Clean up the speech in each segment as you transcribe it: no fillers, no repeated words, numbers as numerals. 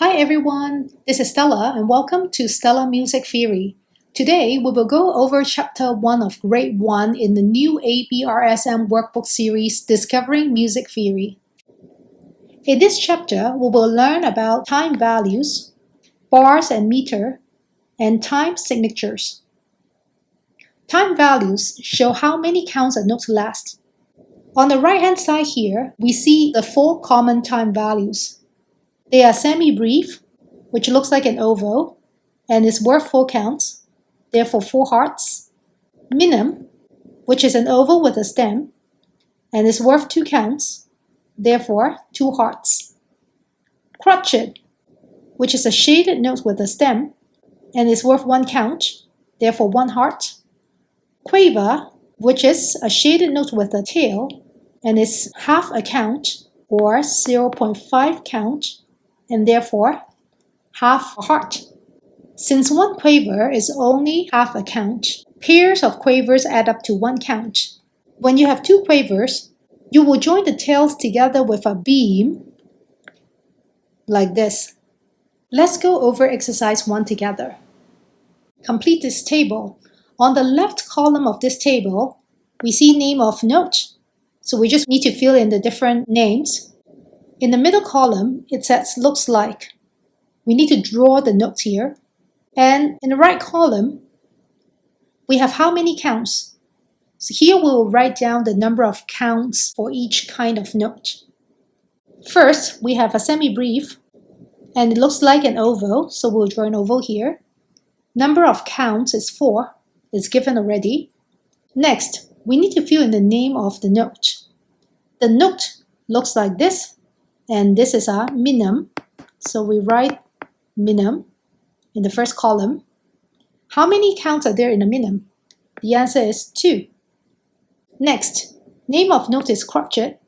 Hi everyone, this is Stella and welcome to Stellar Music Theory. Today we will go over Chapter 1 of Grade 1 in the new ABRSM workbook series Discovering Music Theory. In this chapter, we will learn about time values, bars and meter, and time signatures. Time values show how many counts a note lasts. On the right-hand side here, we see the 4 common time values. They are semi-brief, which looks like an oval, and is worth 4 counts, therefore 4 hearts. Minim, which is an oval with a stem, and is worth 2 counts, therefore 2 hearts. Crotchet, which is a shaded note with a stem, and is worth 1 count, therefore 1 heart. Quaver, which is a shaded note with a tail, and is half a count, or 0.5 count, and therefore half a heart. Since one quaver is only half a count, pairs of quavers add up to 1 count. When you have 2 quavers, you will join the tails together with a beam, like this. Let's go over exercise 1 together. Complete this table. On the left column of this table, we see name of note, so we just need to fill in the different names. In the middle column, it says looks like. We need to draw the notes here. And in the right column, we have how many counts. So here we will write down the number of counts for each kind of note. First, we have a semi-brief, and it looks like an oval, so we'll draw an oval here. Number of counts is 4, it's given already. Next, we need to fill in the name of the note. The note looks like this. And this is a minim, so we write minim in the first column. How many counts are there in a minim? The answer is 2. Next, name of note is crotchet.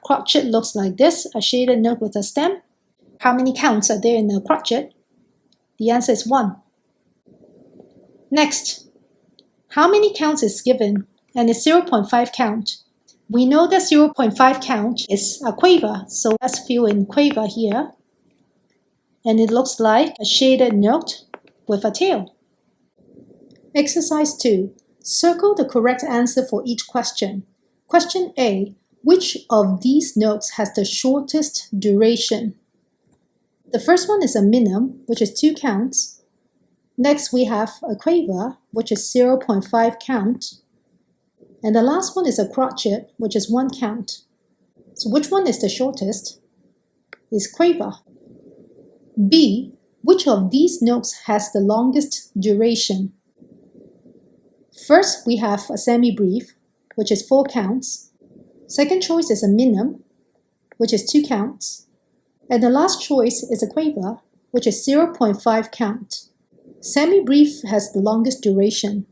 Crotchet looks like this, a shaded note with a stem. How many counts are there in a crotchet? The answer is 1. Next, how many counts is given? And it's 0.5 count. We know that 0.5 count is a quaver, so let's fill in quaver here. And it looks like a shaded note with a tail. Exercise 2. Circle the correct answer for each question. Question A. Which of these notes has the shortest duration? The first one is a minim, which is 2 counts. Next, we have a quaver, which is 0.5 count. And the last one is a crotchet, which is 1 count. So which one is the shortest? Is quaver. B. Which of these notes has the longest duration? First, we have a semi-brief, which is 4 counts. Second choice is a minim, which is 2 counts. And the last choice is a quaver, which is 0.5 count. Semi-brief has the longest duration.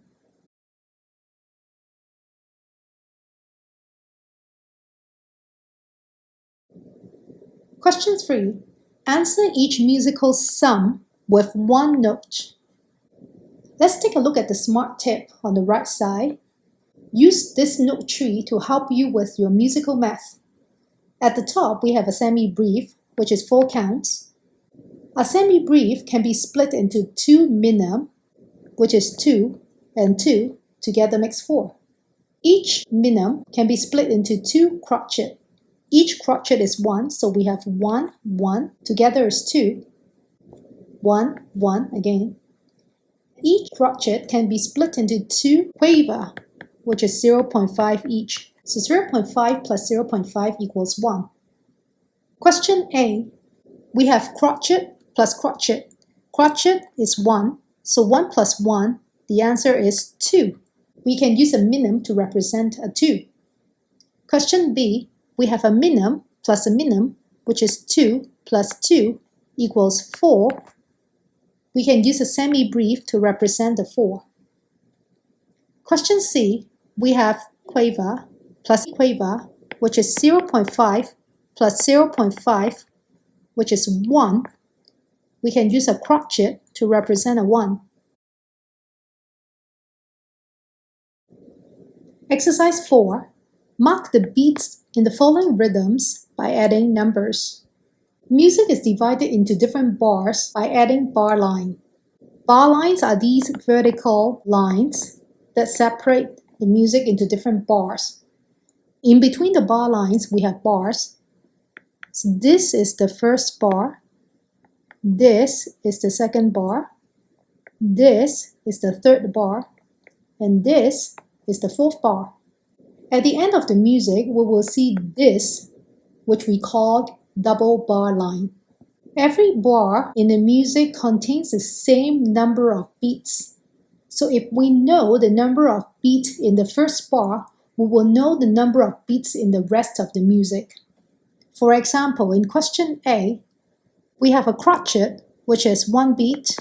Question 3. Answer each musical sum with 1 note. Let's take a look at the smart tip on the right side. Use this note tree to help you with your musical math. At the top, we have a semi-brief, which is 4 counts. A semi-brief can be split into 2 minim, which is 2 and 2, together makes 4. Each minim can be split into 2 crotchet. Each crotchet is 1, so we have 1, 1, together is 2. 1, 1 again. Each crotchet can be split into 2 quaver, which is 0.5 each. So 0.5 plus 0.5 equals 1. Question A. We have crotchet plus crotchet. Crotchet is 1, so 1 plus 1, the answer is 2. We can use a minim to represent a 2. Question B. We have a minim plus a minim, which is 2 plus 2 equals 4. We can use a semi-brief to represent the 4. Question C. We have quaver plus quaver, which is 0.5 plus 0.5, which is 1. We can use a crotchet to represent a 1. Exercise 4. Mark the beats in the following rhythms by adding numbers. Music is divided into different bars by adding bar line. Bar lines are these vertical lines that separate the music into different bars. In between the bar lines, we have bars. So this is the first bar. This is the second bar. This is the third bar. And this is the fourth bar. At the end of the music, we will see this, which we call double bar line. Every bar in the music contains the same number of beats. So if we know the number of beats in the first bar, we will know the number of beats in the rest of the music. For example, in question A, we have a crotchet, which is 1 beat,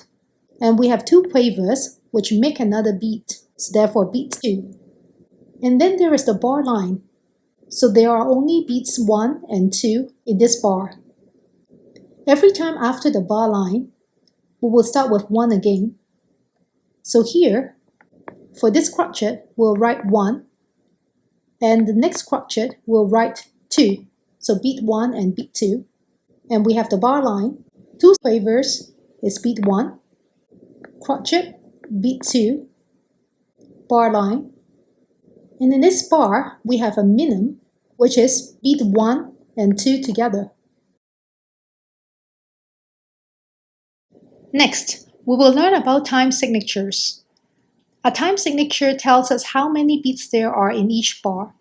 and we have 2 quavers, which make another beat, so therefore beat 2. And then there is the bar line. So there are only beats 1 and 2 in this bar. Every time after the bar line, we will start with 1 again. So here, for this crotchet, we'll write 1, and the next crotchet, we'll write 2. So beat 1 and beat 2. And we have the bar line. 2 quavers is beat 1, crotchet, beat 2, bar line. And in this bar, we have a minim, which is beat 1 and 2 together. Next, we will learn about time signatures. A time signature tells us how many beats there are in each bar.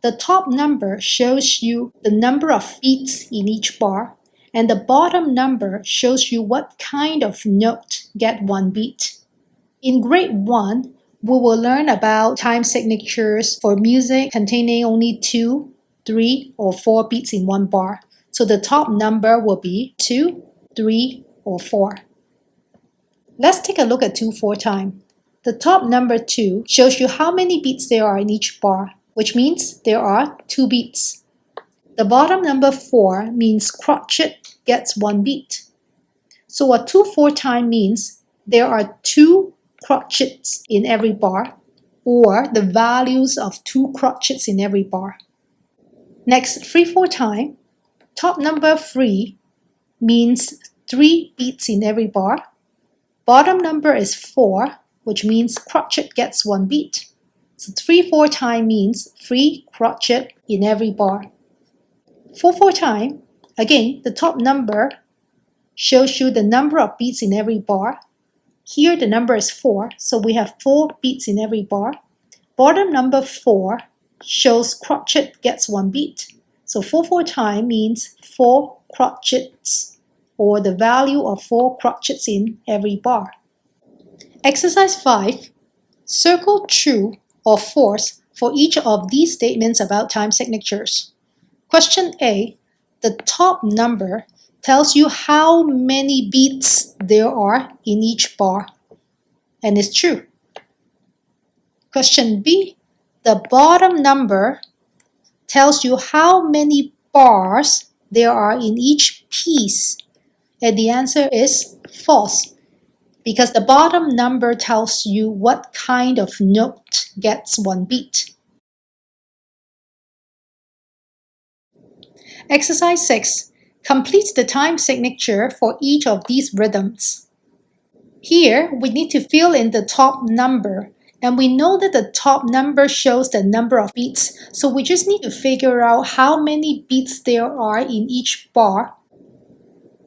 The top number shows you the number of beats in each bar, and the bottom number shows you what kind of note get 1 beat. In grade 1, we will learn about time signatures for music containing only 2, 3, or 4 beats in 1 bar. So the top number will be 2, 3, or 4. Let's take a look at 2/4 time. The top number 2 shows you how many beats there are in each bar, which means there are 2 beats. The bottom number 4 means crotchet gets 1 beat. So a 2/4 time means there are 2 crotchets in every bar, or the values of 2 crotchets in every bar. Next, 3/4 time, top number 3 means 3 beats in every bar. Bottom number is 4, which means crotchet gets 1 beat. So 3/4 time means 3 crotchet in every bar. 4/4 time, again, the top number shows you the number of beats in every bar. Here the number is 4, so we have 4 beats in every bar. Bottom number 4 shows crotchet gets 1 beat. So 4/4 time means 4 crotchets, or the value of 4 crotchets in every bar. Exercise 5. Circle true or false for each of these statements about time signatures. Question A. The top number tells you how many beats there are in each bar, and it's true. Question B. The bottom number tells you how many bars there are in each piece, and the answer is false, because the bottom number tells you what kind of note gets 1 beat. Exercise 6. Complete the time signature for each of these rhythms. Here, we need to fill in the top number, and we know that the top number shows the number of beats, so we just need to figure out how many beats there are in each bar.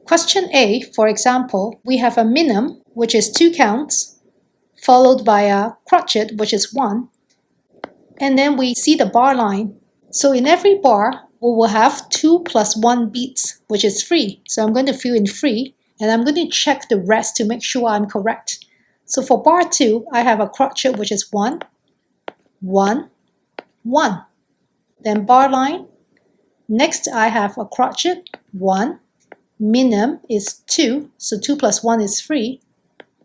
Question A, for example, we have a minim, which is 2 counts, followed by a crotchet, which is 1, and then we see the bar line. So in every bar, we will have 2 plus 1 beats, which is 3. So I'm going to fill in 3, and I'm going to check the rest to make sure I'm correct. So for bar 2, I have a crotchet, which is 1, 1, 1. Then bar line. Next, I have a crotchet, 1. Minim is 2, so 2 plus 1 is 3.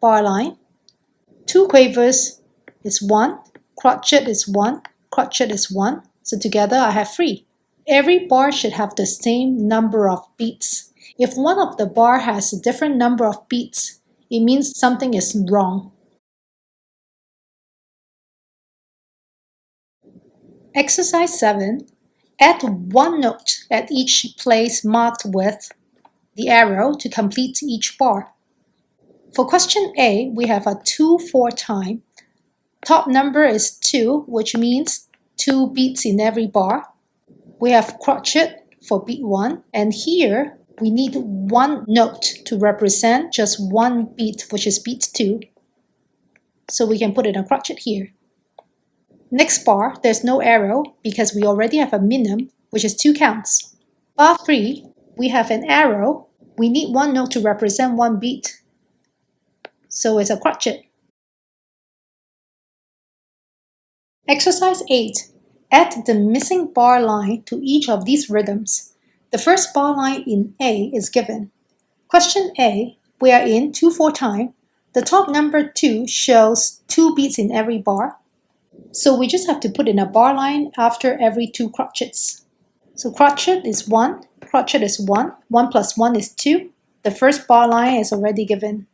Bar line. 2 quavers is 1. Crotchet is 1. Crotchet is 1. So together I have 3. Every bar should have the same number of beats. If one of the bar has a different number of beats, it means something is wrong. Exercise 7. Add 1 note at each place marked with the arrow to complete each bar. For question A, we have a 2/4 time. Top number is 2, which means 2 beats in every bar. We have crotchet for beat 1, and here we need one note to represent just one beat, which is beat 2. So we can put in a crotchet here. Next bar, there's no arrow because we already have a minim, which is 2 counts. Bar 3, we have an arrow. We need one note to represent one beat. So it's a crotchet. Exercise 8. Add the missing bar line to each of these rhythms. The first bar line in A is given. Question A, we are in 2/4 time. The top number 2 shows 2 beats in every bar. So we just have to put in a bar line after every 2 crotchets. So crotchet is 1, crotchet is 1, 1 plus 1 is 2. The first bar line is already given.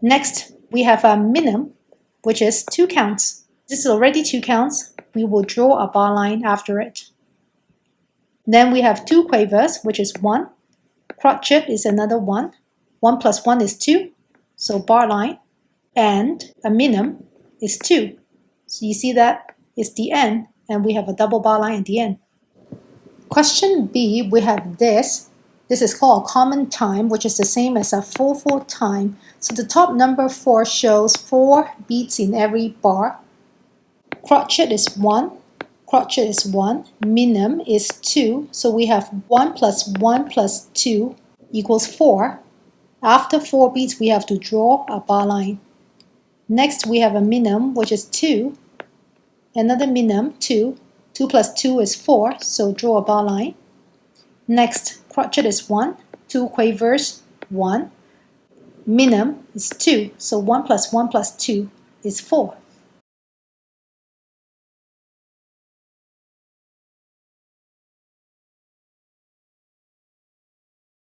Next, we have a minim, which is 2 counts. This is already 2 counts. We will draw a bar line after it. Then we have 2 quavers, which is 1. Crotchet is another 1. 1 plus 1 is 2, so bar line. And a minim is 2. So you see that it's the end, and we have a double bar line at the end. Question B, we have this. This is called a common time, which is the same as a 4/4 time. So the top number 4 shows 4 beats in every bar. Crotchet is 1, crotchet is 1, minim is 2. So we have 1 plus 1 plus 2 equals 4. After 4 beats, we have to draw a bar line. Next, we have a minim, which is 2. Another minim, 2. 2 plus 2 is 4, so draw a bar line. Next, crotchet is 1. 2 quavers, 1. Minim is 2, so 1 plus 1 plus 2 is 4.